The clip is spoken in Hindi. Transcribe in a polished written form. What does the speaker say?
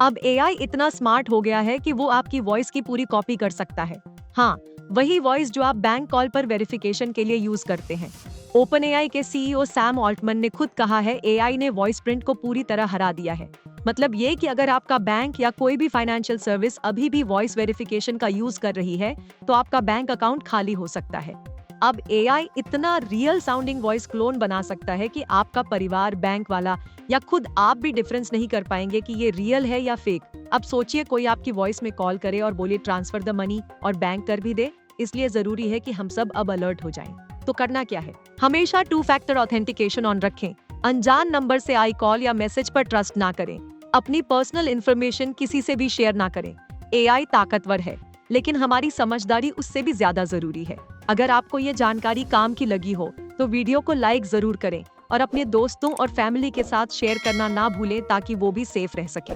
अब एआई इतना स्मार्ट हो गया है कि वो आपकी वॉइस की पूरी कॉपी कर सकता है। हाँ, वही वॉइस जो आप बैंक कॉल पर वेरिफिकेशन के लिए यूज करते हैं। ओपन एआई के सीईओ सैम ऑल्टमन ने खुद कहा है, एआई ने वॉइस प्रिंट को पूरी तरह हरा दिया है। मतलब ये कि अगर आपका बैंक या कोई भी फाइनेंशियल सर्विस अभी भी वॉइस वेरिफिकेशन का यूज कर रही है, तो आपका बैंक अकाउंट खाली हो सकता है। अब एआई इतना रियल साउंडिंग वॉइस क्लोन बना सकता है कि आपका परिवार, बैंक वाला या खुद आप भी डिफरेंस नहीं कर पाएंगे कि ये रियल है या फेक। अब सोचिए, कोई आपकी वॉइस में कॉल करे और बोले ट्रांसफर द मनी, और बैंक कर भी दे। इसलिए जरूरी है कि हम सब अब अलर्ट हो जाएं। तो करना क्या है? हमेशा 2 फैक्टर ऑथेंटिकेशन ऑन रखें। अनजान नंबर से आई कॉल या मैसेज पर ट्रस्ट ना करें। अपनी पर्सनल इंफॉर्मेशन किसी से भी शेयर ना करें। एआई ताकतवर है, लेकिन हमारी समझदारी उससे भी ज्यादा जरूरी है। अगर आपको ये जानकारी काम की लगी हो तो वीडियो को लाइक जरूर करें और अपने दोस्तों और फैमिली के साथ शेयर करना ना भूलें, ताकि वो भी सेफ रह सके।